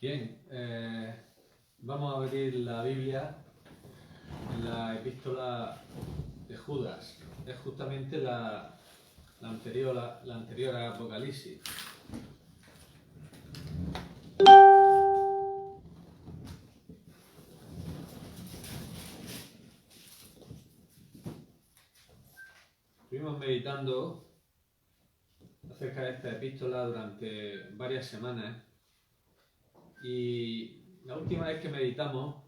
Bien, vamos a abrir la Biblia en la epístola de Judas. Es justamente la anterior a Apocalipsis. Estuvimos meditando acerca de esta epístola durante varias semanas y la última vez que meditamos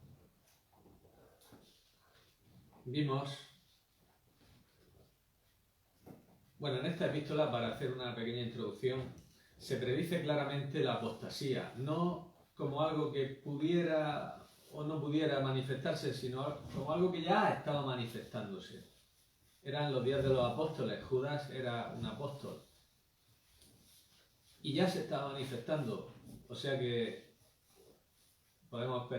vimos, en esta epístola, para hacer una pequeña introducción, se predice claramente la apostasía, no como algo que pudiera o no pudiera manifestarse, sino como algo que ya estaba manifestándose. Eran los días de los apóstoles, Judas era un apóstol y ya se estaba manifestando, o sea que podemos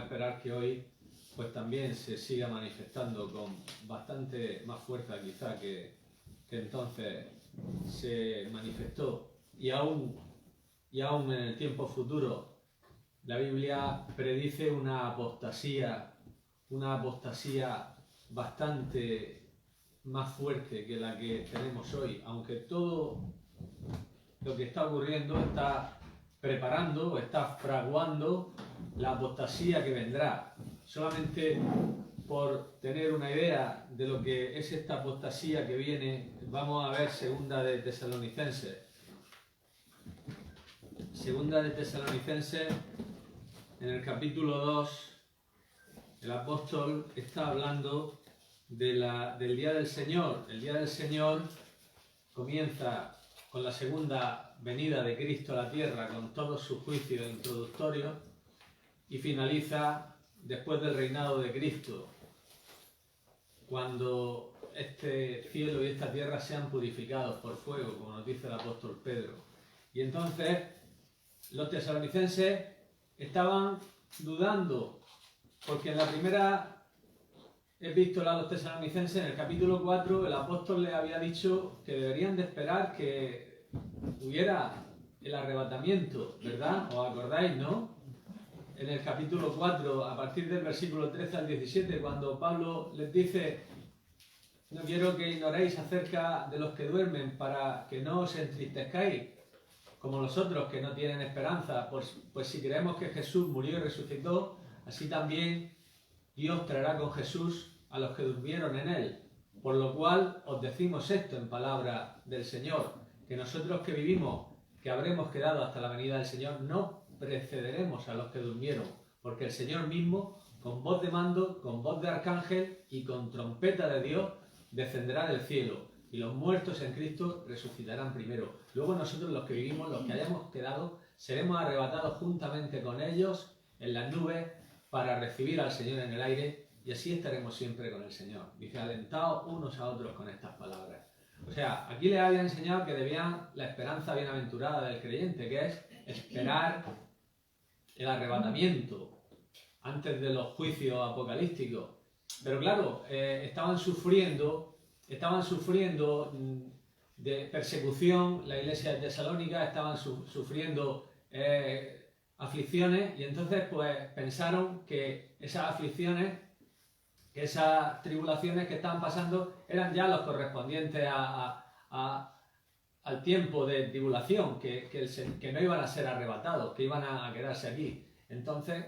esperar que hoy pues también se siga manifestando con bastante más fuerza quizá que entonces se manifestó, y aún en el tiempo futuro la Biblia predice una apostasía bastante más fuerte que la que tenemos hoy, aunque todo lo que está ocurriendo está preparando o está fraguando la apostasía que vendrá. Solamente por tener una idea de lo que es esta apostasía que viene, vamos a ver Segunda de Tesalonicenses. Segunda de Tesalonicenses, en el capítulo 2, el apóstol está hablando del Día del Señor. El Día del Señor comienza con la segunda venida de Cristo a la tierra, con todos sus juicios introductorios, y finaliza después del reinado de Cristo, cuando este cielo y esta tierra sean purificados por fuego, como nos dice el apóstol Pedro. Y entonces los tesalonicenses estaban dudando, porque en la primera epístola a los tesalonicenses, en el capítulo 4, el apóstol les había dicho que deberían de esperar que hubiera el arrebatamiento, ¿verdad? ¿Os acordáis, no? En el capítulo 4, a partir del versículo 13 al 17, cuando Pablo les dice: no quiero que ignoréis acerca de los que duermen, para que no os entristezcáis como los otros que no tienen esperanza, pues si creemos que Jesús murió y resucitó, así también Dios traerá con Jesús a los que durmieron en él. Por lo cual os decimos esto en palabra del Señor, que nosotros que vivimos, que habremos quedado hasta la venida del Señor, no precederemos a los que durmieron, porque el Señor mismo, con voz de mando, con voz de arcángel y con trompeta de Dios, descenderá del cielo, y los muertos en Cristo resucitarán primero. Luego nosotros, los que vivimos, los que hayamos quedado, seremos arrebatados juntamente con ellos en las nubes para recibir al Señor en el aire, y así estaremos siempre con el Señor. Dice: alentaos unos a otros con estas palabras. O sea, aquí les había enseñado que debían la esperanza bienaventurada del creyente, que es esperar el arrebatamiento antes de los juicios apocalípticos. Pero claro, estaban sufriendo de persecución. La iglesia de Tesalónica estaban sufriendo aflicciones, y entonces pues pensaron que esas aflicciones, que esas tribulaciones que estaban pasando eran ya los correspondientes al tiempo de tribulación, que no iban a ser arrebatados, que iban a quedarse aquí. Entonces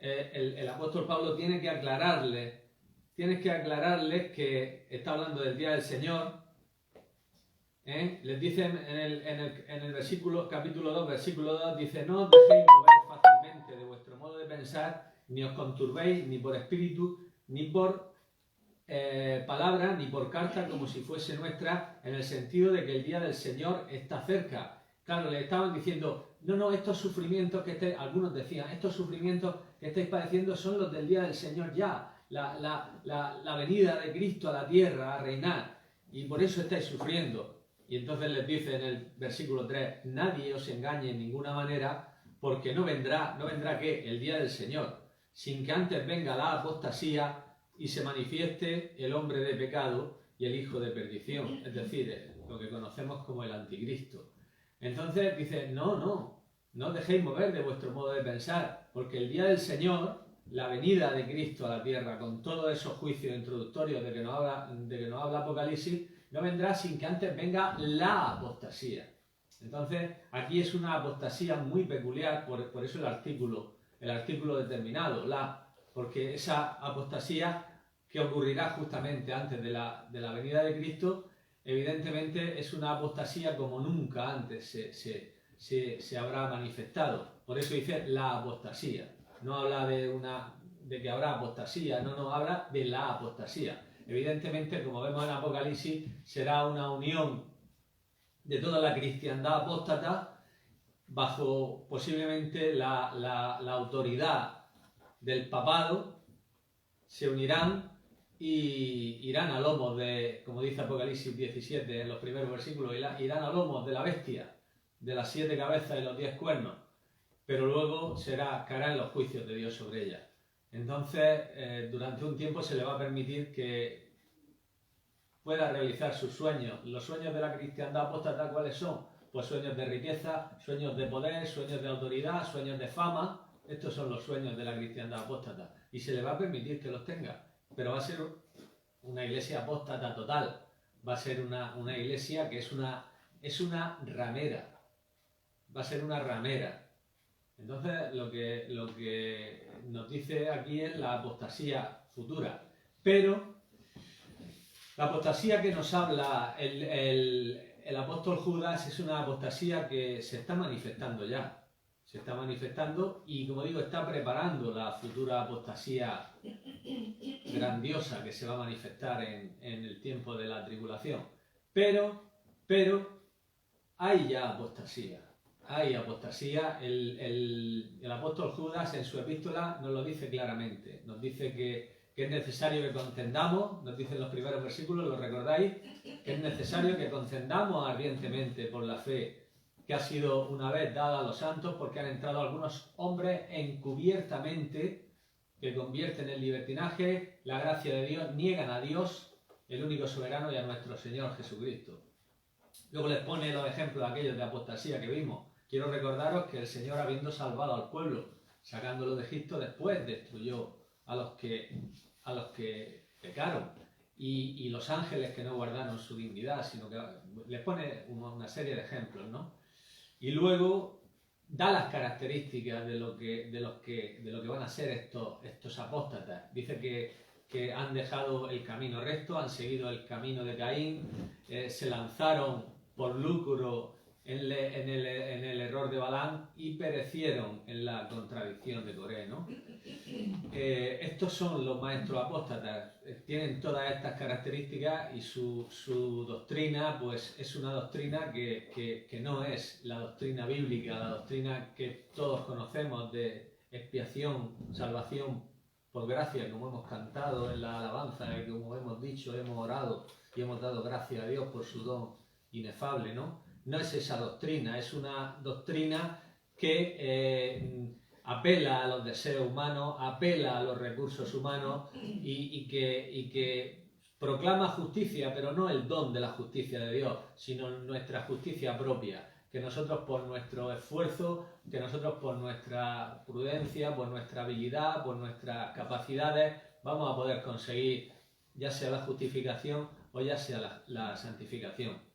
el apóstol Pablo tiene que aclararles que está hablando del día del Señor. Les dice en el capítulo 2, versículo 2, dice: no os dejéis mover fácilmente de vuestro modo de pensar, ni os conturbéis ni por espíritu, ni por palabra, ni por carta, como si fuese nuestra, en el sentido de que el día del Señor está cerca. Claro, le estaban diciendo: no, estos sufrimientos algunos decían, estos sufrimientos que estáis padeciendo son los del día del Señor ya, la venida de Cristo a la tierra a reinar, y por eso estáis sufriendo. Y entonces les dice en el versículo 3: nadie os engañe en ninguna manera, porque no vendrá ¿qué? El día del Señor, sin que antes venga la apostasía y se manifieste el hombre de pecado y el hijo de perdición, es decir, lo que conocemos como el anticristo. Entonces dice: no, no os dejéis mover de vuestro modo de pensar, porque el día del Señor, la venida de Cristo a la tierra, con todos esos juicios introductorios de que nos habla Apocalipsis, no vendrá sin que antes venga la apostasía. Entonces, aquí es una apostasía muy peculiar, por eso el artículo determinado, porque esa apostasía que ocurrirá justamente antes de la venida de Cristo, evidentemente es una apostasía como nunca antes se habrá manifestado. Por eso dice la apostasía. No habla de que habrá apostasía, no habla de la apostasía. Evidentemente, como vemos en Apocalipsis, será una unión de toda la cristiandad apóstata bajo posiblemente la autoridad del papado, se unirán y irán a lomos de, como dice Apocalipsis 17 en los primeros versículos, irán a lomos de la bestia, de las 7 cabezas y los 10 cuernos, pero luego caerán los juicios de Dios sobre ella. Entonces, durante un tiempo se le va a permitir que pueda realizar sus sueños. Los sueños de la cristiandad apóstata, ¿cuáles son? Pues sueños de riqueza, sueños de poder, sueños de autoridad, sueños de fama. Estos son los sueños de la cristiandad apóstata. Y se le va a permitir que los tenga. Pero va a ser una iglesia apóstata total. Va a ser una iglesia que es una ramera. Va a ser una ramera. Entonces, lo que nos dice aquí es la apostasía futura. Pero la apostasía que nos habla el apóstol Judas es una apostasía que se está manifestando ya. Se está manifestando y, como digo, está preparando la futura apostasía grandiosa que se va a manifestar en el tiempo de la tribulación. Pero hay ya apostasía. Hay apostasía. El apóstol Judas en su epístola nos lo dice claramente. Nos dice que es necesario que contendamos, nos dicen los primeros versículos, ¿lo recordáis? Que es necesario que contendamos ardientemente por la fe que ha sido una vez dada a los santos, porque han entrado algunos hombres encubiertamente que convierten en libertinaje la gracia de Dios, niegan a Dios, el único soberano, y a nuestro Señor Jesucristo. Luego les pone los ejemplos de aquellos de apostasía que vimos. Quiero recordaros que el Señor, habiendo salvado al pueblo, sacándolo de Egipto, después destruyó a los que pecaron, y los ángeles que no guardaron su dignidad, sino que les pone una serie de ejemplos, ¿no? Y luego da las características de lo que van a ser estos apóstatas. Dice que han dejado el camino recto, han seguido el camino de Caín, se lanzaron por lucro en el error de Balaam y perecieron en la contradicción de Coré, ¿no? Estos son los maestros apóstatas, tienen todas estas características y su doctrina pues es una doctrina que no es la doctrina bíblica, la doctrina que todos conocemos de expiación, salvación por gracia, como hemos cantado en la alabanza, y como hemos dicho, hemos orado y hemos dado gracias a Dios por su don inefable, ¿no? No es esa doctrina, es una doctrina que apela a los deseos humanos, apela a los recursos humanos y que proclama justicia, pero no el don de la justicia de Dios, sino nuestra justicia propia, que nosotros por nuestro esfuerzo, que nosotros por nuestra prudencia, por nuestra habilidad, por nuestras capacidades, vamos a poder conseguir ya sea la justificación o ya sea la santificación.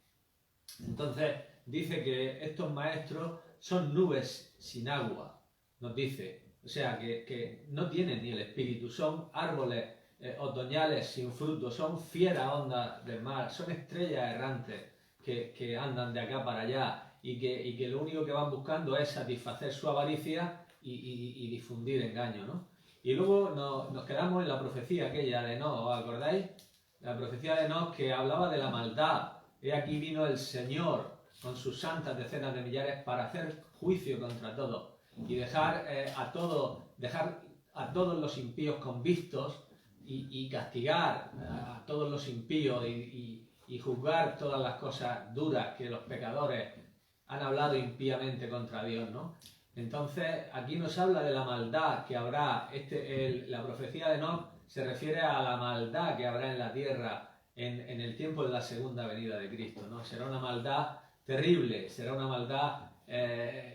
Entonces dice que estos maestros son nubes sin agua, nos dice, o sea que no tienen ni el espíritu, son árboles otoñales sin fruto, son fieras ondas del mar, son estrellas errantes que andan de acá para allá y que lo único que van buscando es satisfacer su avaricia y difundir engaño, ¿no? Y luego nos quedamos en la profecía aquella de Enoch, ¿os acordáis? La profecía de Enoch que hablaba de la maldad. He aquí vino el Señor con sus santas decenas de millares para hacer juicio contra todos y dejar a todos los impíos convictos y castigar a todos los impíos y juzgar todas las cosas duras que los pecadores han hablado impíamente contra Dios, ¿no? Entonces aquí nos habla de la maldad que habrá, la profecía de Enoch se refiere a la maldad que habrá en la tierra en el tiempo de la segunda venida de Cristo, ¿no? Será una maldad terrible, será una maldad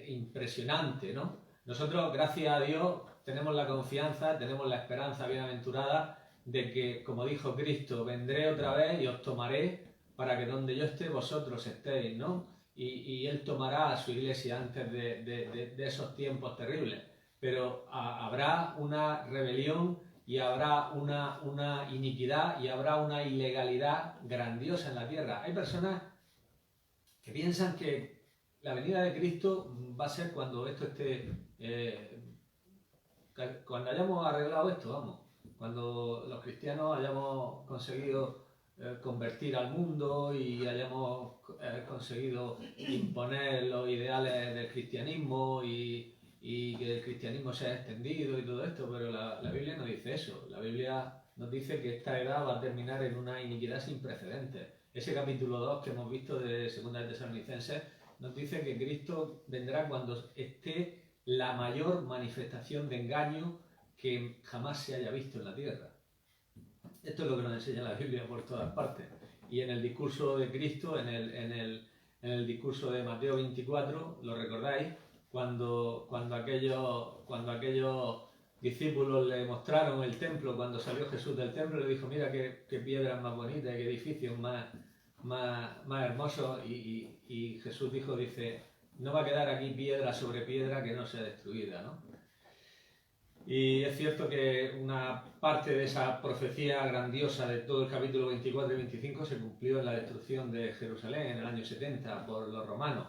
impresionante, ¿no? Nosotros, gracias a Dios, tenemos la confianza, tenemos la esperanza bienaventurada de que, como dijo Cristo, vendré otra vez y os tomaré para que donde yo esté vosotros estéis, ¿no? Y Él tomará a su iglesia antes de esos tiempos terribles. Pero habrá una rebelión y habrá una iniquidad y habrá una ilegalidad grandiosa en la tierra. Hay personas que piensan que la venida de Cristo va a ser cuando esto esté, cuando hayamos arreglado esto, vamos, cuando los cristianos hayamos conseguido convertir al mundo y hayamos conseguido imponer los ideales del cristianismo y que el cristianismo sea extendido y todo esto, pero la Biblia no dice eso. La Biblia nos dice que esta edad va a terminar en una iniquidad sin precedentes. Ese capítulo 2 que hemos visto de 2 de Tesalonicenses nos dice que Cristo vendrá cuando esté la mayor manifestación de engaño que jamás se haya visto en la tierra. Esto es lo que nos enseña la Biblia por todas partes. Y en el discurso de Cristo, en el discurso de Mateo 24, ¿lo recordáis? Cuando aquellos discípulos le mostraron el templo, cuando salió Jesús del templo, le dijo, mira qué piedras más bonitas, qué edificios más hermosos, y Jesús dice, no va a quedar aquí piedra sobre piedra que no sea destruida, ¿no? Y es cierto que una parte de esa profecía grandiosa de todo el capítulo 24 y 25 se cumplió en la destrucción de Jerusalén en el año 70 por los romanos.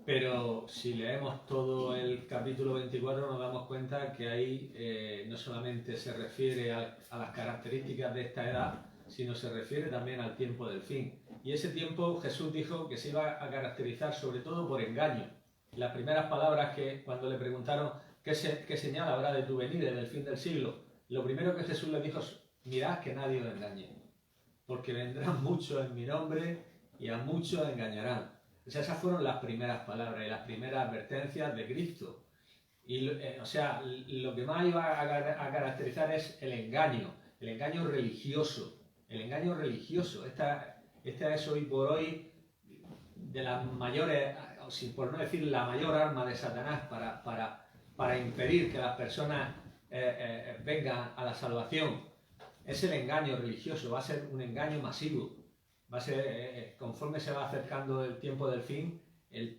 Pero si leemos todo el capítulo 24 nos damos cuenta que ahí no solamente se refiere a las características de esta edad, sino se refiere también al tiempo del fin. Y ese tiempo Jesús dijo que se iba a caracterizar sobre todo por engaño. Las primeras palabras que cuando le preguntaron ¿qué señal habrá de tu venida y del fin del siglo? Lo primero que Jesús le dijo es, mirad que nadie os engañe, porque vendrán muchos en mi nombre y a muchos engañarán. O sea, esas fueron las primeras palabras y las primeras advertencias de Cristo. Y, lo que más iba a caracterizar es el engaño religioso. El engaño religioso. Esta es hoy por hoy de las mayores, por no decir la mayor arma de Satanás para impedir que las personas vengan a la salvación. Es el engaño religioso, va a ser un engaño masivo. Va a ser, conforme se va acercando el tiempo del fin, el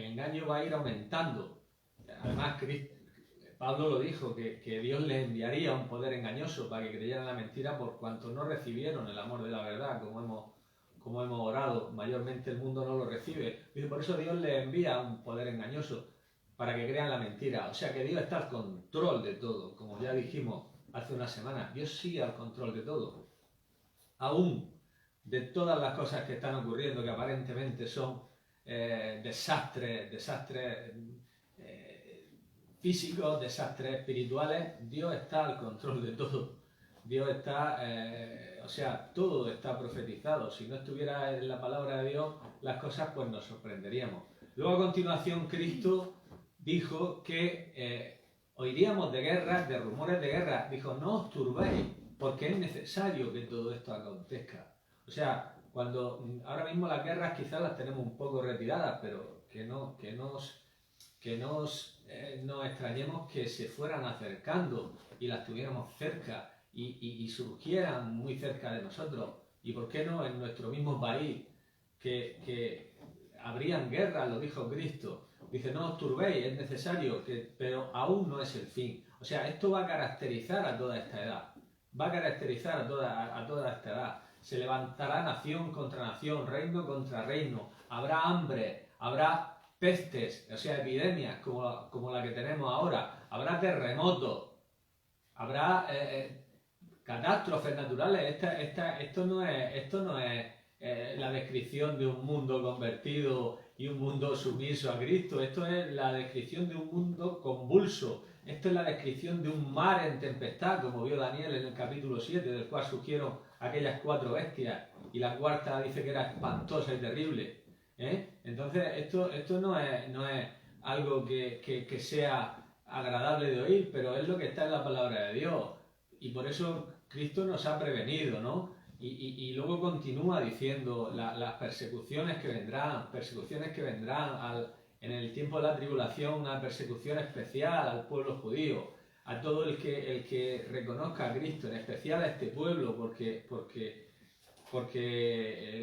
engaño va a ir aumentando. Además, Pablo lo dijo, que Dios les enviaría un poder engañoso para que creyeran la mentira por cuanto no recibieron el amor de la verdad, como hemos orado. Mayormente el mundo no lo recibe. Dice, por eso Dios les envía un poder engañoso para que crean la mentira. O sea que Dios está al control de todo, como ya dijimos hace una semana. Dios sigue al control de todo. Aún de todas las cosas que están ocurriendo, que aparentemente son desastres físicos, desastres espirituales, Dios está al control de todo. Dios está, todo está profetizado. Si no estuviera en la palabra de Dios, las cosas pues nos sorprenderíamos. Luego a continuación Cristo dijo que oiríamos de guerras, de rumores de guerra. Dijo, no os turbéis, porque es necesario que todo esto acontezca. O sea, cuando ahora mismo las guerras quizás las tenemos un poco retiradas, pero que nos extrañemos que se fueran acercando y las tuviéramos cerca y surgieran muy cerca de nosotros. Y por qué no en nuestro mismo país, que habrían guerras, lo dijo Cristo. Dice, no os turbéis, es necesario, pero aún no es el fin. O sea, esto va a caracterizar a toda esta edad. Va a caracterizar a toda esta edad. Se levantará nación contra nación, reino contra reino. Habrá hambre, habrá pestes, o sea, epidemias como la que tenemos ahora. Habrá terremotos, habrá catástrofes naturales. Esto no es la descripción de un mundo convertido y un mundo sumiso a Cristo. Esto es la descripción de un mundo convulso. Esto es la descripción de un mar en tempestad, como vio Daniel en el capítulo 7, del cual surgieron aquellas 4 bestias, y la cuarta dice que era espantosa y terrible. Entonces, esto no es algo que sea agradable de oír, pero es lo que está en la palabra de Dios. Y por eso Cristo nos ha prevenido, ¿no? Y luego continúa diciendo las persecuciones que vendrán en el tiempo de la tribulación una persecución especial al pueblo judío, a todo el que reconozca a Cristo, en especial a este pueblo, porque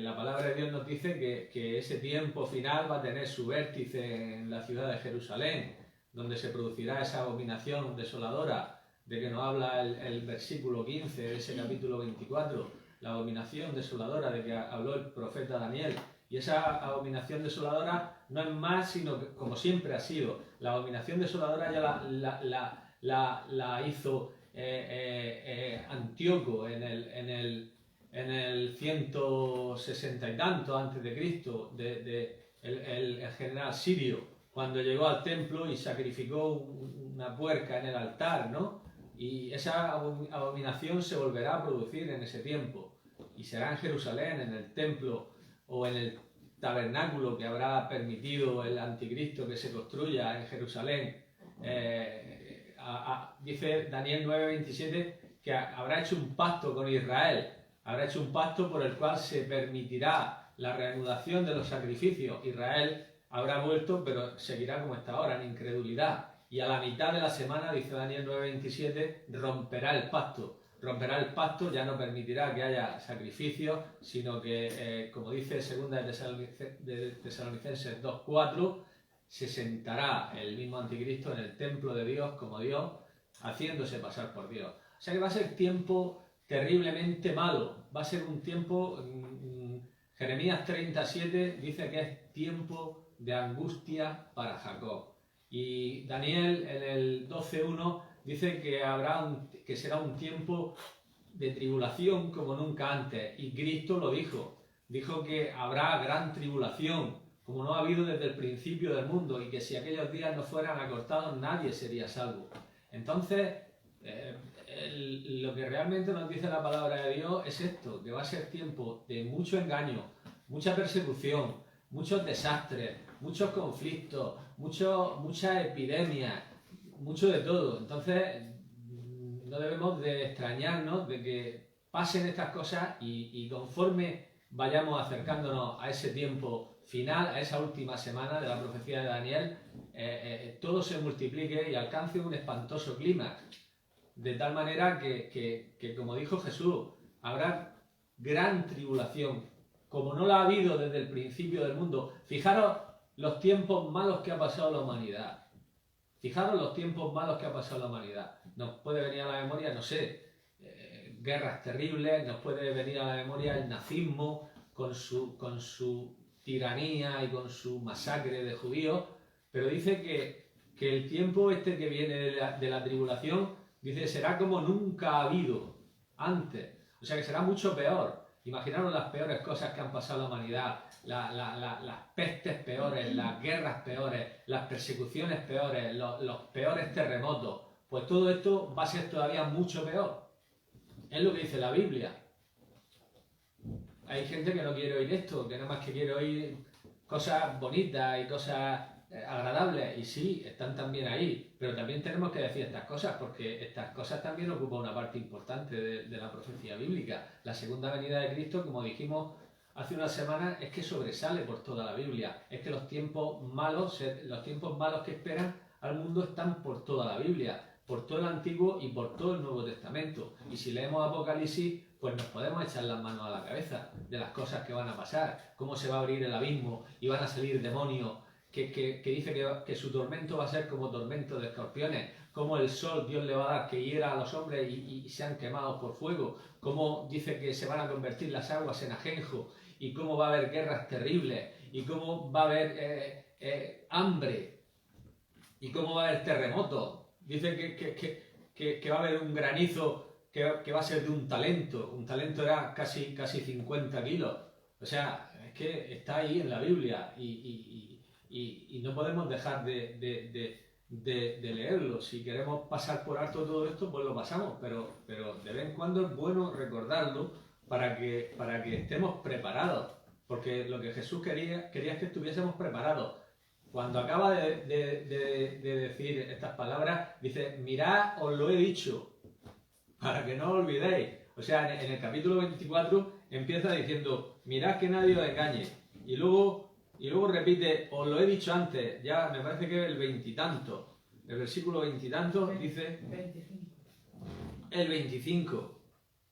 la palabra de Dios nos dice que ese tiempo final va a tener su vértice en la ciudad de Jerusalén, donde se producirá esa abominación desoladora de que nos habla el versículo 15 de ese capítulo 24, la abominación desoladora de que habló el profeta Daniel. Y esa abominación desoladora no es más sino que, como siempre ha sido, la abominación desoladora ya la hizo Antíoco en el 160 y tanto antes de Cristo, el general sirio, cuando llegó al templo y sacrificó una puerca en el altar, ¿no? Y esa abominación se volverá a producir en ese tiempo, y será en Jerusalén, en el templo o en el tabernáculo que habrá permitido el anticristo que se construya en Jerusalén. Dice Daniel 9:27 que habrá hecho un pacto con Israel, habrá hecho un pacto por el cual se permitirá la reanudación de los sacrificios. Israel habrá vuelto, pero seguirá como está ahora, en incredulidad. Y a la mitad de la semana, dice Daniel 9:27, romperá el pacto. Romperá el pacto, ya no permitirá que haya sacrificios, sino que, como dice 2 de Tesalonicenses 2:4, se sentará el mismo anticristo en el templo de Dios como Dios, haciéndose pasar por Dios. O sea que va a ser tiempo terriblemente malo, va a ser un tiempo, Jeremías 37 dice que es tiempo de angustia para Jacob. Y Daniel en el 12:1 dice que será un tiempo de tribulación como nunca antes. Y Cristo lo dijo que habrá gran tribulación, como no ha habido desde el principio del mundo, y que si aquellos días no fueran acortados nadie sería salvo. Entonces, lo que realmente nos dice la palabra de Dios es esto, que va a ser tiempo de mucho engaño, mucha persecución, muchos desastres, muchos conflictos, muchas epidemias, mucho de todo. Entonces, no debemos de extrañarnos de que pasen estas cosas y conforme vayamos acercándonos a ese tiempo final, a esa última semana de la profecía de Daniel, todo se multiplique y alcance un espantoso clímax. De tal manera que, como dijo Jesús, habrá gran tribulación, como no la ha habido desde el principio del mundo. Fijaros los tiempos malos que ha pasado la humanidad. Fijaros los tiempos malos que ha pasado la humanidad. Nos puede venir a la memoria, no sé, guerras terribles, nos puede venir a la memoria el nazismo con su tiranía y con su masacre de judíos, pero dice que el tiempo este que viene de la tribulación, dice, será como nunca ha habido antes. O sea que será mucho peor. Imaginaros las peores cosas que han pasado a la humanidad, las pestes peores, las guerras peores, las persecuciones peores, los peores terremotos. Pues todo esto va a ser todavía mucho peor. Es lo que dice la Biblia. Hay gente que no quiere oír esto, que nada más que quiere oír cosas bonitas y cosas agradables, y sí, están también ahí, pero también tenemos que decir estas cosas, porque estas cosas también ocupan una parte importante de la profecía bíblica. La segunda venida de Cristo, como dijimos hace unas semanas, es que sobresale por toda la Biblia. Es que los tiempos malos que esperan al mundo están por toda la Biblia, por todo el Antiguo y por todo el Nuevo Testamento. Y si leemos Apocalipsis, pues nos podemos echar las manos a la cabeza de las cosas que van a pasar, cómo se va a abrir el abismo y van a salir demonios, que dice que su tormento va a ser como tormento de escorpiones, como el sol Dios le va a dar que hiera a los hombres y sean quemados por fuego, como dice que se van a convertir las aguas en ajenjo, y cómo va a haber guerras terribles, y cómo va a haber hambre, y cómo va a haber terremotos. Dice que va a haber un granizo que va a ser de un talento era casi 50 kilos. O sea, es que está ahí en la Biblia y no podemos dejar de leerlo. Si queremos pasar por alto todo esto, pues lo pasamos, pero de vez en cuando es bueno recordarlo para que estemos preparados, porque lo que Jesús quería es que estuviésemos preparados. Cuando acaba de decir estas palabras, dice, mirad, os lo he dicho, para que no os olvidéis. O sea, en el capítulo 24 empieza diciendo, mirad que nadie os engañe. Y luego y luego repite, os lo he dicho antes, ya me parece que es el veintitanto, el versículo veintitanto dice 25. el 25,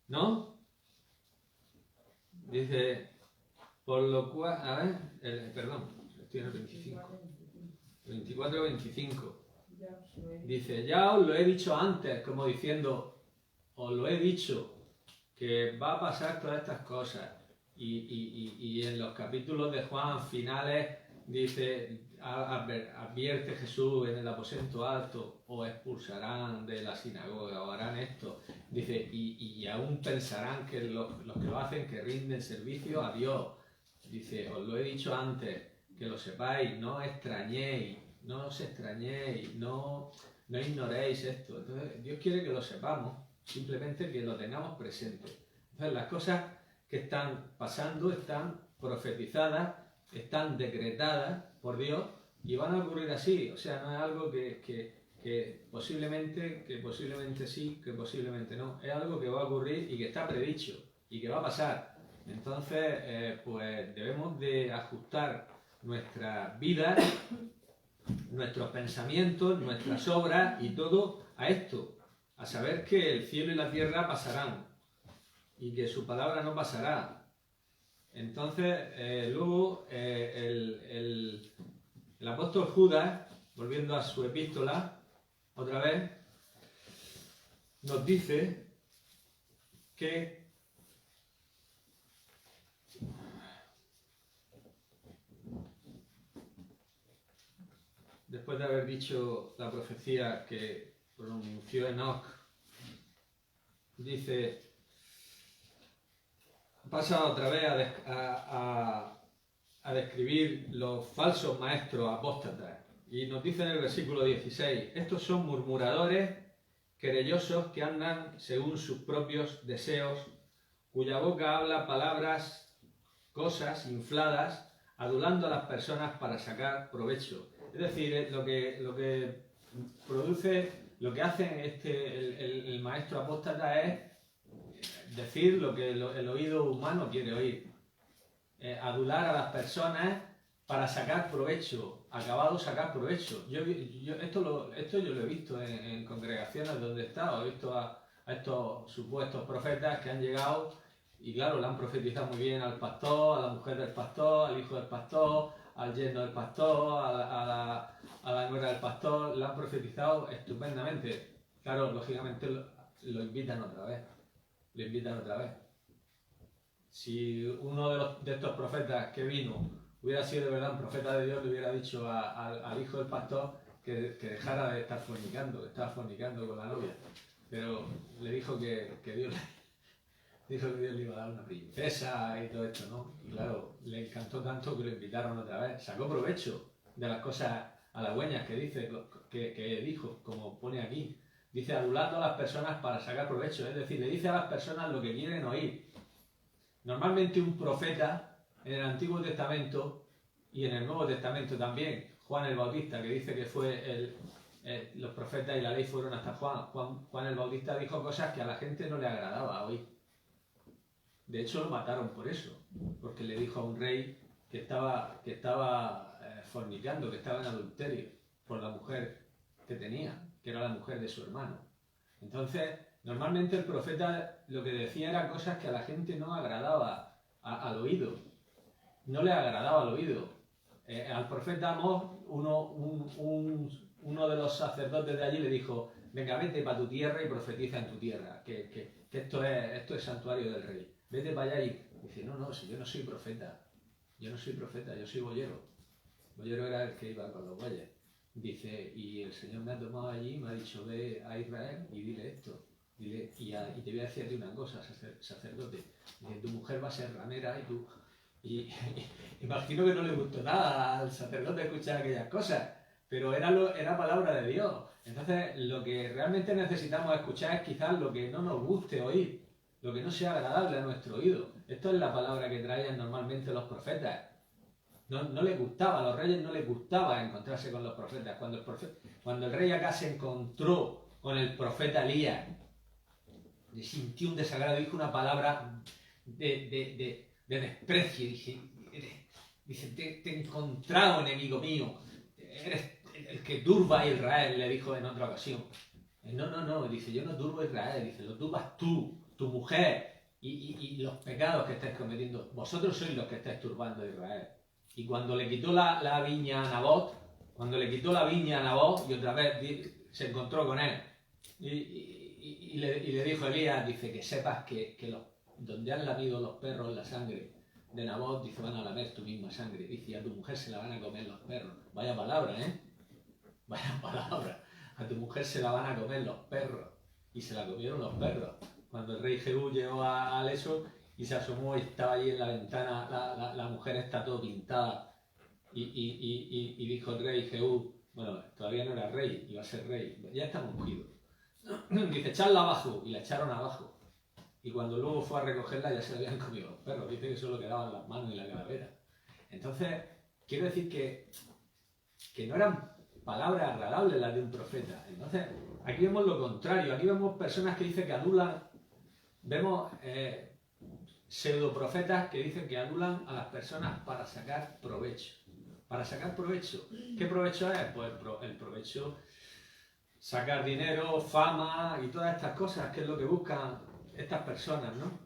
¿no? Dice, por lo cual, a ver, perdón, estoy en el 25, 24-25. Dice, ya os lo he dicho antes, como diciendo, os lo he dicho, que va a pasar todas estas cosas. Y en los capítulos de Juan finales dice, advierte Jesús en el aposento alto, o expulsarán de la sinagoga, o harán esto. Dice, y aún pensarán que los que lo hacen, que rinden servicio a Dios. Dice, os lo he dicho antes, que lo sepáis, no os extrañéis, no ignoréis esto. Entonces, Dios quiere que lo sepamos, simplemente que lo tengamos presente. Entonces, las cosas que están pasando están profetizadas, están decretadas por Dios y van a ocurrir así. O sea, no es algo que posiblemente sí, que posiblemente no. Es algo que va a ocurrir y que está predicho y que va a pasar. Entonces, pues debemos de ajustar nuestras vidas, nuestros pensamientos, nuestras obras y todo a esto, a saber que el cielo y la tierra pasarán y que su palabra no pasará. Entonces, luego el apóstol Judas, volviendo a su epístola, otra vez, nos dice que después de haber dicho la profecía que pronunció Enoch, dice, pasa otra vez a describir los falsos maestros apóstatas. Y nos dice en el versículo 16, estos son murmuradores, querellosos que andan según sus propios deseos, cuya boca habla palabras, cosas infladas, adulando a las personas para sacar provecho. Es decir, lo que produce, lo que hace el maestro apóstata es decir lo que el oído humano quiere oír. Adular a las personas para sacar provecho, acabado sacar provecho. Esto yo lo he visto en congregaciones donde he estado, he visto a estos supuestos profetas que han llegado y claro, le han profetizado muy bien al pastor, a la mujer del pastor, al hijo del pastor, al yerno del pastor, a la nuera del pastor, le han profetizado estupendamente. Claro, lógicamente lo invitan otra vez. Lo invitan otra vez. Si uno de estos profetas que vino hubiera sido de verdad un profeta de Dios, le hubiera dicho al hijo del pastor que dejara de estar fornicando, que estaba fornicando con la novia. Pero le dijo que Dios le iba a dar una princesa y todo esto, ¿no? Y claro, le encantó tanto que lo invitaron otra vez. Sacó provecho de las cosas halagüeñas que dice, que dijo, como pone aquí. Dice, adulando a las personas para sacar provecho. Es decir, le dice a las personas lo que quieren oír. Normalmente un profeta, en el Antiguo Testamento y en el Nuevo Testamento también, Juan el Bautista, que dice que fue los profetas y la ley fueron hasta Juan el Bautista dijo cosas que a la gente no le agradaba oír. De hecho, lo mataron por eso, porque le dijo a un rey que estaba fornicando, que estaba en adulterio por la mujer que tenía, que era la mujer de su hermano. Entonces, normalmente el profeta lo que decía era cosas que a la gente no agradaba al oído, no le agradaba al oído. Al profeta Amós, uno de los sacerdotes de allí le dijo, venga, vete para tu tierra y profetiza en tu tierra, que esto es santuario del rey. Vete para allá y dice, no, si yo no soy profeta, yo soy boyero. Boyero era el que iba con los bueyes. Dice, y el Señor me ha tomado allí y me ha dicho, ve a Israel y dile esto. Y te voy a decirte una cosa, sacerdote. Dice, tu mujer va a ser ramera y tú... Y imagino que no le gustó nada al sacerdote escuchar aquellas cosas, pero era palabra de Dios. Entonces, lo que realmente necesitamos escuchar es quizás lo que no nos guste oír, lo que no sea agradable a nuestro oído. Esto es la palabra que traían normalmente los profetas. No les gustaba, a los reyes no les gustaba encontrarse con los profetas. Cuando el rey acá se encontró con el profeta Elías, le sintió un desagrado, dijo una palabra de desprecio. Dice, te he encontrado, enemigo mío. Eres el que turba a Israel, le dijo en otra ocasión. No, dice, yo no turbo a Israel, dice, lo turbas tú, tu mujer y los pecados que estáis cometiendo. Vosotros sois los que estáis turbando a Israel. Y cuando le quitó la viña a Nabot, y otra vez se encontró con él, y le dijo a Elías, dice, que sepas que donde han lamido los perros la sangre de Nabot, dice, van a lamer tu misma sangre. Dice, y a tu mujer se la van a comer los perros. Vaya palabra, ¿eh? Vaya palabra. A tu mujer se la van a comer los perros. Y se la comieron los perros. Cuando el rey Jehú llegó al eso y se asomó y estaba allí en la ventana, la mujer está todo pintada. Y dijo el rey Jehú, bueno, todavía no era rey, iba a ser rey, ya está ungido. Dice, echadla abajo. Y la echaron abajo. Y cuando luego fue a recogerla ya se la habían comido los perros. Dice que solo quedaban las manos y la calavera. Entonces, quiero decir que no eran palabras agradables las de un profeta. Entonces, aquí vemos lo contrario. Aquí vemos personas que dicen que adulan. Vemos pseudoprofetas que dicen que adulan a las personas para sacar provecho. Para sacar provecho. ¿Qué provecho es? Pues el provecho, sacar dinero, fama y todas estas cosas, que es lo que buscan estas personas, ¿no?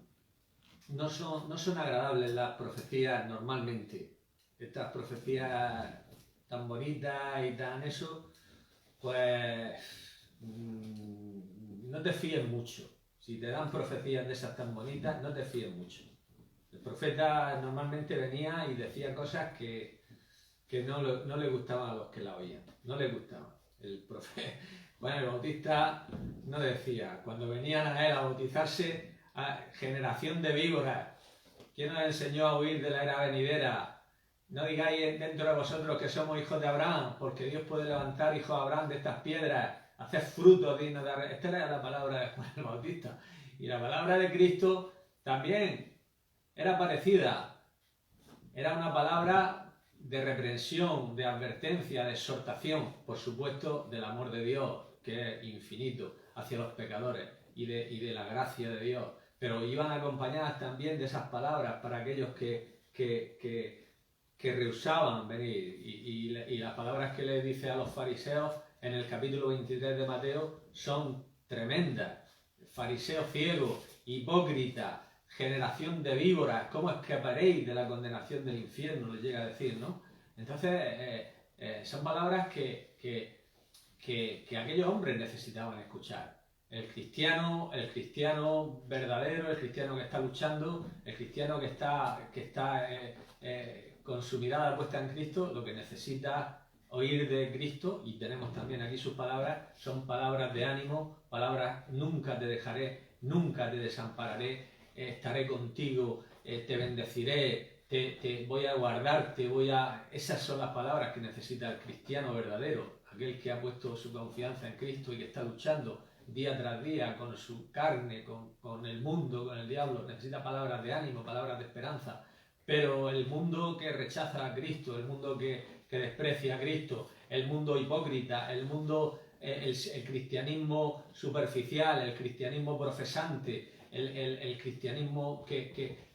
No son agradables las profecías normalmente. Estas profecías tan bonitas y tan eso, pues no te fíes mucho. Si te dan profecías de esas tan bonitas, no te fíes mucho. El profeta normalmente venía y decía cosas que no le gustaban a los que la oían. No le gustaban. El Bautista no decía, cuando venían a él a bautizarse, generación de víboras, ¿quién nos enseñó a huir de la era venidera? No digáis dentro de vosotros que somos hijos de Abraham, porque Dios puede levantar hijos de Abraham de estas piedras, hacer frutos dignos de... Esta era la palabra de Juan el Bautista. Y la palabra de Cristo también era parecida. Era una palabra de reprensión, de advertencia, de exhortación, por supuesto, del amor de Dios, que es infinito, hacia los pecadores y de la gracia de Dios. Pero iban acompañadas también de esas palabras para aquellos que rehusaban venir. Y las palabras que le dice a los fariseos en el capítulo 23 de Mateo son tremendas. Fariseos ciegos, hipócritas, generación de víboras, ¿cómo escaparéis de la condenación del infierno? Les llega a decir, ¿no? Entonces, son palabras que aquellos hombres necesitaban escuchar. El cristiano verdadero, el cristiano que está luchando, el cristiano que está con su mirada puesta en Cristo, lo que necesita oír de Cristo, y tenemos también aquí sus palabras, son palabras de ánimo, palabras nunca te dejaré, nunca te desampararé, estaré contigo, te bendeciré, te voy a guardar, Esas son las palabras que necesita el cristiano verdadero, aquel que ha puesto su confianza en Cristo y que está luchando día tras día con su carne, con el mundo, con el diablo. Necesita palabras de ánimo, palabras de esperanza. Pero el mundo que rechaza a Cristo, el mundo que desprecia a Cristo, el mundo hipócrita, el mundo, el cristianismo superficial, el cristianismo profesante, el cristianismo que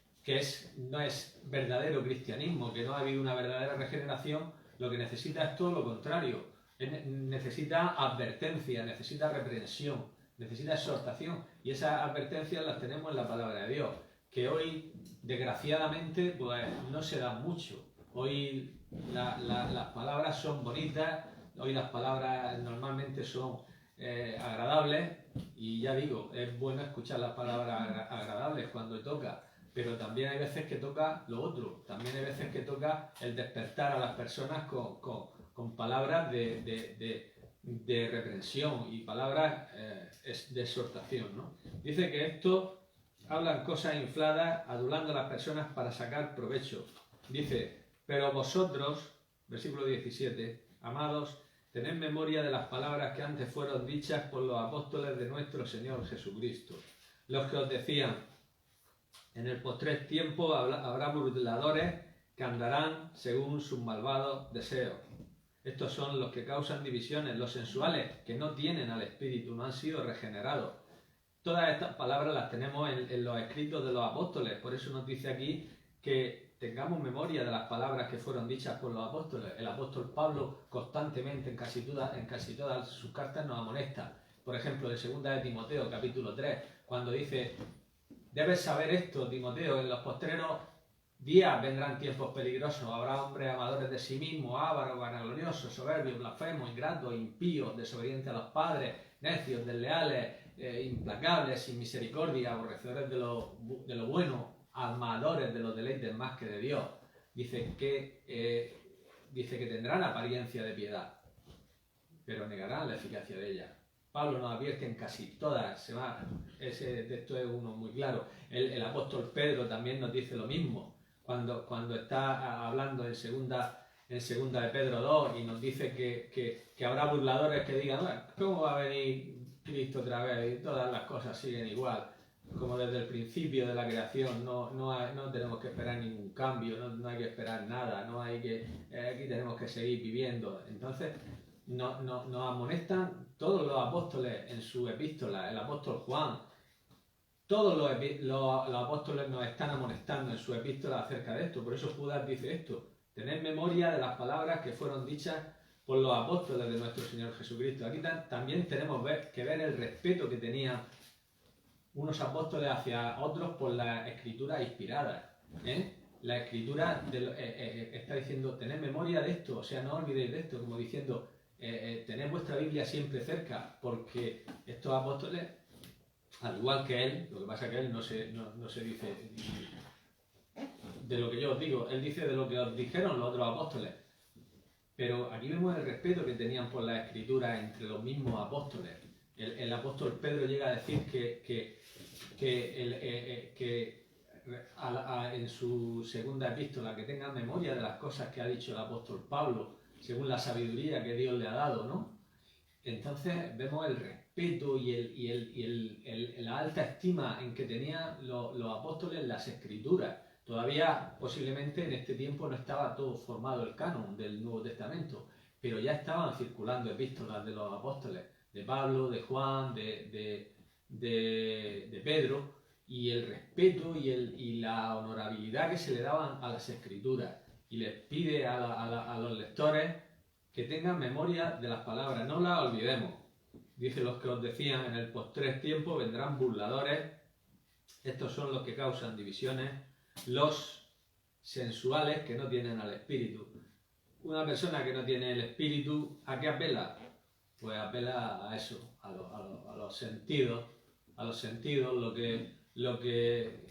no es verdadero cristianismo, que no ha habido una verdadera regeneración, lo que necesita es todo lo contrario. Necesita advertencia, necesita reprensión, necesita exhortación, y esas advertencias las tenemos en la palabra de Dios, que hoy desgraciadamente pues no se dan mucho. Hoy las palabras son bonitas, hoy las palabras normalmente son agradables, y ya digo, es bueno escuchar las palabras agradables cuando toca, pero también hay veces que toca lo otro, también hay veces que toca el despertar a las personas con palabras de reprensión y palabras de exhortación, ¿no? Dice que esto hablan cosas infladas, adulando a las personas para sacar provecho. Dice, pero vosotros, versículo 17, amados, tened memoria de las palabras que antes fueron dichas por los apóstoles de nuestro Señor Jesucristo, los que os decían, en el postrer tiempo habrá burladores que andarán según sus malvados deseos. Estos son los que causan divisiones, los sensuales, que no tienen al Espíritu, no han sido regenerados. Todas estas palabras las tenemos en los escritos de los apóstoles, por eso nos dice aquí que tengamos memoria de las palabras que fueron dichas por los apóstoles. El apóstol Pablo constantemente en casi todas sus cartas nos amonesta. Por ejemplo, de 2 de Timoteo, capítulo 3, cuando dice: debes saber esto, Timoteo, en los postreros días vendrán tiempos peligrosos, habrá hombres amadores de sí mismos, ávaros, vanagloriosos, soberbios, blasfemos, ingratos, impíos, desobedientes a los padres, necios, desleales, implacables, sin misericordia, aborrecedores de lo bueno, amadores de los deleites más que de Dios. Dice que tendrán apariencia de piedad, pero negarán la eficacia de ella. Pablo nos advierte en casi todas, ese texto es uno muy claro. El apóstol Pedro también nos dice lo mismo, cuando está hablando en segunda de Pedro 2 y nos dice que habrá burladores que digan: ¿cómo va a venir Cristo otra vez? Y todas las cosas siguen igual, como desde el principio de la creación. No tenemos que esperar ningún cambio, no hay que esperar nada, aquí tenemos que seguir viviendo. Entonces nos amonestan todos los apóstoles en su epístola. El apóstol Juan, todos los apóstoles nos están amonestando en su epístola acerca de esto. Por eso Judas dice esto: tened memoria de las palabras que fueron dichas por los apóstoles de nuestro Señor Jesucristo. Aquí también tenemos que ver el respeto que tenían unos apóstoles hacia otros por las escrituras inspiradas. La escritura está diciendo: tened memoria de esto, o sea, no olvidéis de esto, como diciendo, tened vuestra Biblia siempre cerca, porque estos apóstoles, al igual que él, lo que pasa es que él no se dice de lo que yo os digo, él dice de lo que os dijeron los otros apóstoles. Pero aquí vemos el respeto que tenían por la escritura entre los mismos apóstoles. El apóstol Pedro llega a decir en su segunda epístola que tengan memoria de las cosas que ha dicho el apóstol Pablo, según la sabiduría que Dios le ha dado, ¿no? Entonces vemos el respeto y la alta estima en que tenían los apóstoles las escrituras. Todavía posiblemente en este tiempo no estaba todo formado el canon del Nuevo Testamento, pero ya estaban circulando epístolas de los apóstoles, de Pablo, de Juan, de Pedro, y el respeto y la honorabilidad que se le daban a las escrituras. Y les pide a los lectores que tengan memoria de las palabras, no las olvidemos. Dice: los que os decían en el postrer tiempo vendrán burladores, estos son los que causan divisiones, los sensuales que no tienen al Espíritu. Una persona que no tiene el Espíritu, ¿a qué apela? Pues apela a eso, a los sentidos, lo que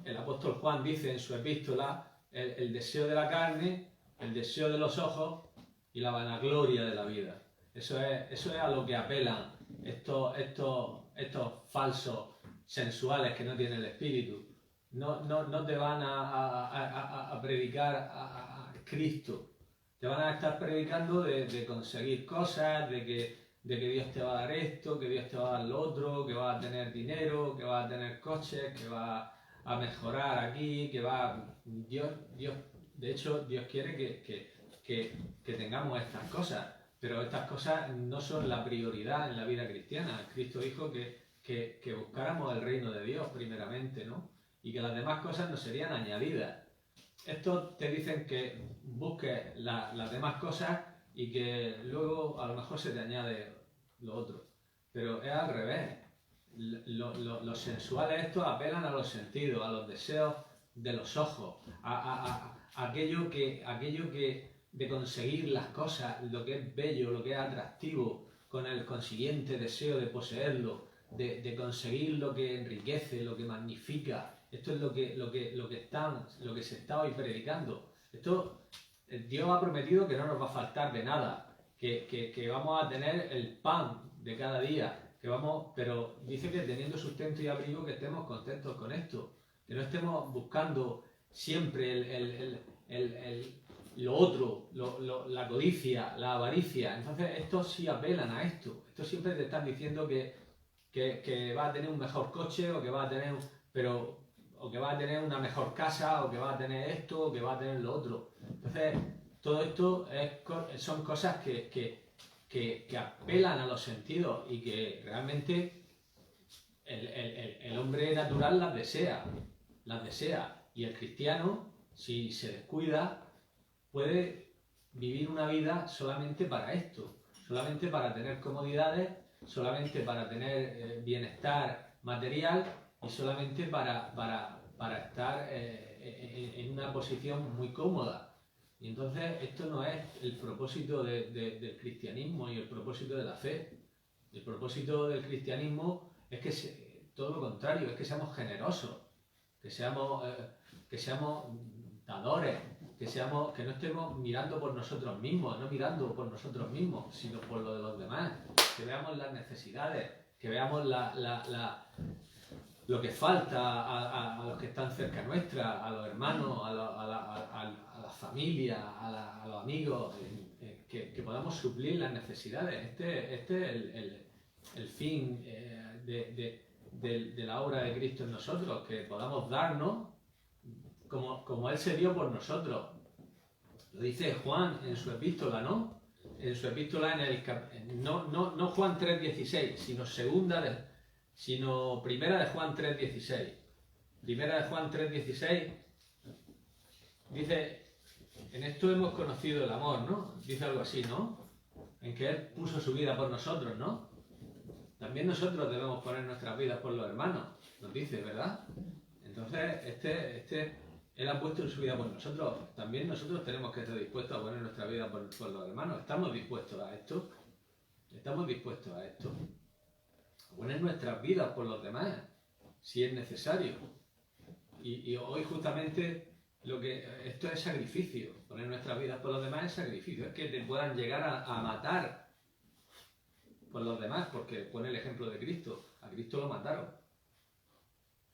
el apóstol Juan dice en su epístola: el deseo de la carne, el deseo de los ojos y la vanagloria de la vida. Eso es a lo que apelan estos falsos sensuales que no tienen el Espíritu. No te van a predicar a Cristo. Te van a estar predicando de conseguir cosas, de que Dios te va a dar esto, que Dios te va a dar lo otro, que vas a tener dinero, que vas a tener coches, que vas a mejorar aquí, Dios, de hecho, Dios quiere que tengamos estas cosas, pero estas cosas no son la prioridad en la vida cristiana. Cristo dijo que buscáramos el reino de Dios primeramente, ¿no? Y que las demás cosas nos serían añadidas. Estos te dicen que busques las demás cosas y que luego a lo mejor se te añade lo otro. Pero es al revés. Los sensuales estos apelan a los sentidos, a los deseos de los ojos, a aquello que de conseguir las cosas, lo que es bello, lo que es atractivo, con el consiguiente deseo de poseerlo, de conseguir lo que enriquece, lo que magnifica. Esto es lo que se está hoy predicando. Dios ha prometido que no nos va a faltar de nada, que vamos a tener el pan de cada día, pero dice que teniendo sustento y abrigo que estemos contentos con esto, que no estemos buscando siempre lo otro, la codicia, la avaricia. Entonces estos sí apelan a esto. Estos siempre te están diciendo que va a tener un mejor coche, o que va a tener una mejor casa, o que va a tener esto, o que va a tener lo otro. Entonces, todo esto son cosas que apelan a los sentidos y que realmente el hombre natural las desea. Y el cristiano, si se descuida, puede vivir una vida solamente para esto, solamente para tener comodidades, solamente para tener bienestar material y solamente para estar en una posición muy cómoda. Y entonces esto no es el propósito del cristianismo y el propósito de la fe. El propósito del cristianismo es que todo lo contrario, es que seamos generosos, que seamos dadores, que no estemos mirando por nosotros mismos, no mirando por nosotros mismos, sino por lo de los demás, que veamos las necesidades, que veamos lo que falta a los que están cerca nuestra, a los hermanos, a la familia, a los amigos, que podamos suplir las necesidades. Este es el fin de la obra de Cristo en nosotros, que podamos darnos como Él se dio por nosotros. Lo dice Juan en su epístola, ¿no? En su epístola, no Juan 3.16, sino primera de Juan 3.16. Primera de Juan 3.16 dice, en esto hemos conocido el amor, ¿no? Dice algo así, ¿no? En que Él puso su vida por nosotros, ¿no? También nosotros debemos poner nuestras vidas por los hermanos, nos dice, ¿verdad? Entonces, Él ha puesto su vida por nosotros. También nosotros tenemos que estar dispuestos a poner nuestra vida por los hermanos. ¿Estamos dispuestos a esto? ¿Estamos dispuestos a esto? A poner nuestras vidas por los demás, si es necesario. Y hoy justamente esto es sacrificio. Poner nuestras vidas por los demás es sacrificio. Es que te puedan llegar a matar por los demás, porque pone el ejemplo de Cristo. A Cristo lo mataron.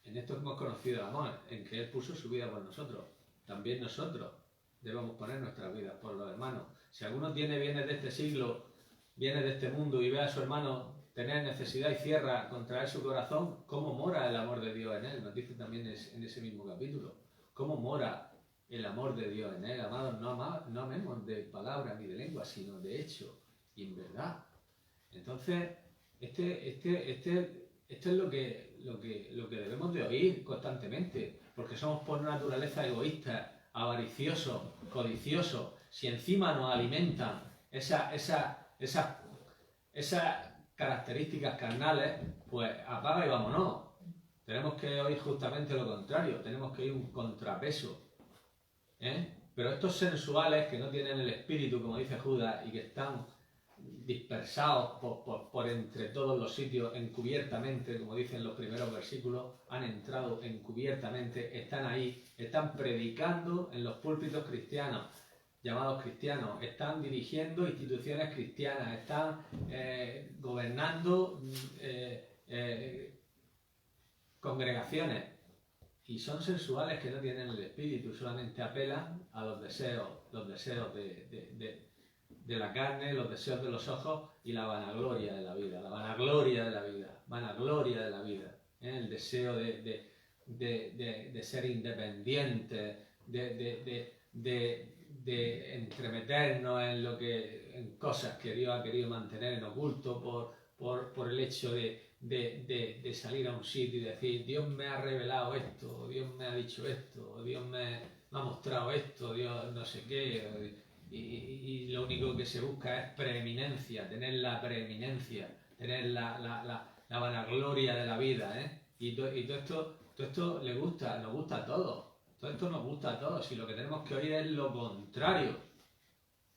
En esto hemos conocido el amor, en que Él puso su vida por nosotros. También nosotros debemos poner nuestras vidas por los hermanos. Si alguno tiene bienes de este siglo, bienes de este mundo, y ve a su hermano tener necesidad y cierra contraer su corazón, ¿cómo mora el amor de Dios en él? Nos dice también en ese mismo capítulo. ¿Cómo mora el amor de Dios en él? Amados, no amemos de palabra ni de lengua, sino de hecho y en verdad. Entonces, esto es lo que debemos de oír constantemente, porque somos por naturaleza egoístas, avariciosos, codiciosos. Si encima nos alimentan esas características carnales, pues apaga y vámonos. Tenemos que oír justamente lo contrario, tenemos que oír un contrapeso. Pero estos sensuales que no tienen el espíritu, como dice Judas, y que están dispersados por entre todos los sitios encubiertamente, como dicen los primeros versículos, han entrado encubiertamente, están ahí, están predicando en los púlpitos cristianos, llamados cristianos, están dirigiendo instituciones cristianas, están gobernando congregaciones, y son sensuales que no tienen el espíritu, solamente apelan a los deseos de la carne, los deseos de los ojos y la vanagloria de la vida, el deseo de ser independiente, de entremeternos en cosas que Dios ha querido mantener en oculto por el hecho de salir a un sitio y decir, Dios me ha revelado esto, Dios me ha dicho esto, Dios me ha mostrado esto, Dios no sé qué. Y lo único que se busca es preeminencia, tener la preeminencia, tener la vanagloria de la vida, y todo esto nos gusta a todos. Todo esto nos gusta a todos, y lo que tenemos que oír es lo contrario.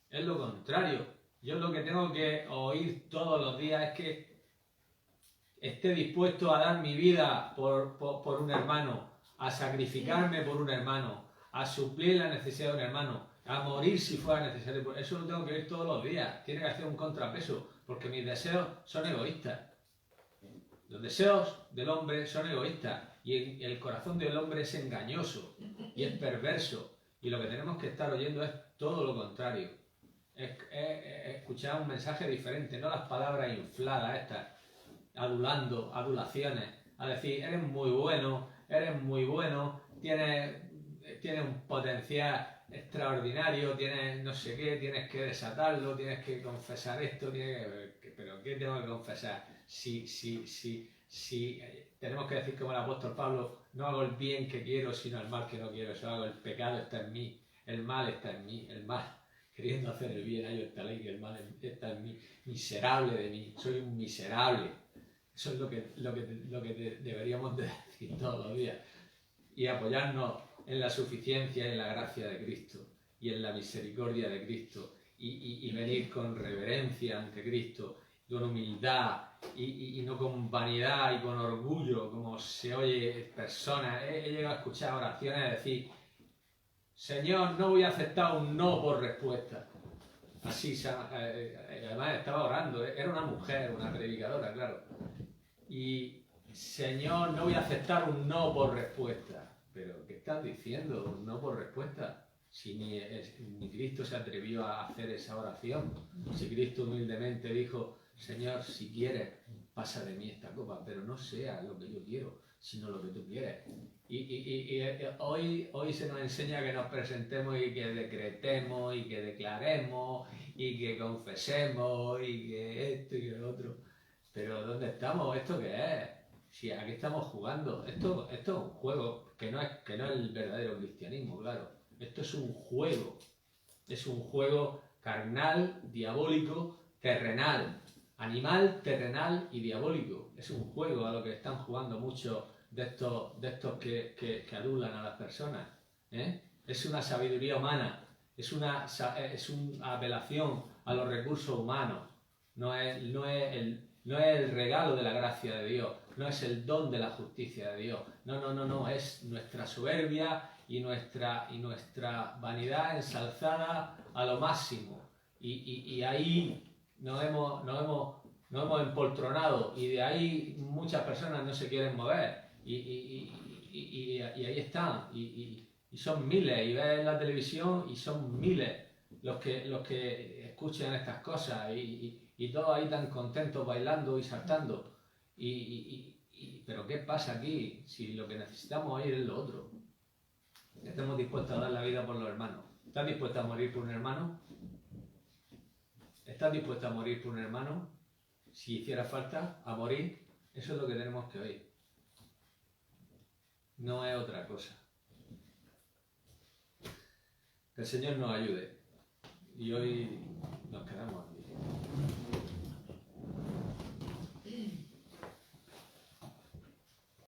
Es lo contrario. Yo lo que tengo que oír todos los días es que esté dispuesto a dar mi vida por un hermano, a sacrificarme por un hermano, a suplir la necesidad de un hermano, a morir si fuera necesario. Eso lo tengo que oír todos los días. Tiene que hacer un contrapeso, porque mis deseos son egoístas. Los deseos del hombre son egoístas, y el corazón del hombre es engañoso y es perverso, y lo que tenemos que estar oyendo es todo lo contrario. Es escuchar un mensaje diferente, no las palabras infladas estas, adulaciones, a decir, eres muy bueno, tienes un potencial extraordinario, tienes no sé qué, tienes que desatarlo, tienes que confesar esto, pero ¿qué tengo que confesar? Si si tenemos que decir como el apóstol Pablo, no hago el bien que quiero, sino el mal que no quiero. Yo hago el pecado, está en mí, el mal está en mí, el mal, queriendo hacer el bien, ahí está ley, que el mal está en mí, miserable de mí, soy un miserable. Eso es lo que deberíamos de decir todos los días. Y apoyarnos en la suficiencia y en la gracia de Cristo, y en la misericordia de Cristo, y venir con reverencia ante Cristo, con humildad, y no con vanidad y con orgullo, como se oye personas. He llegado a escuchar oraciones de decir: Señor, no voy a aceptar un no por respuesta. Así, además estaba orando, era una mujer, una predicadora, claro. Y Señor, no voy a aceptar un no por respuesta. Pero, ¿qué estás diciendo? ¿Un no por respuesta? Si ni Cristo se atrevió a hacer esa oración. Si Cristo humildemente dijo: Señor, si quieres, pasa de mí esta copa, pero no sea lo que yo quiero, sino lo que tú quieres. Y hoy se nos enseña que nos presentemos y que decretemos y que declaremos y que confesemos y que esto y lo otro. Pero ¿dónde estamos? ¿Esto qué es? Si aquí estamos jugando. Esto es un juego que no es el verdadero cristianismo, claro. Esto es un juego. Es un juego carnal, diabólico, terrenal. Animal, terrenal y diabólico. Es un juego a lo que están jugando muchos de estos que adulan a las personas. Es una sabiduría humana. Es una apelación a los recursos humanos. No es el regalo de la gracia de Dios, no es el don de la justicia de Dios. No, es nuestra soberbia y nuestra vanidad ensalzada a lo máximo. Y ahí nos hemos empoltronado, y de ahí muchas personas no se quieren mover. Y ahí están. Y son miles, y ves la televisión y son miles los que escuchan estas cosas, y todos ahí tan contentos bailando y saltando. Pero ¿qué pasa aquí? Si lo que necesitamos hoy es lo otro. Estamos dispuestos a dar la vida por los hermanos. ¿Estás dispuesto a morir por un hermano? ¿Estás dispuesto a morir por un hermano? Si hiciera falta, a morir. Eso es lo que tenemos que oír. No es otra cosa. Que el Señor nos ayude. Y hoy nos quedamos.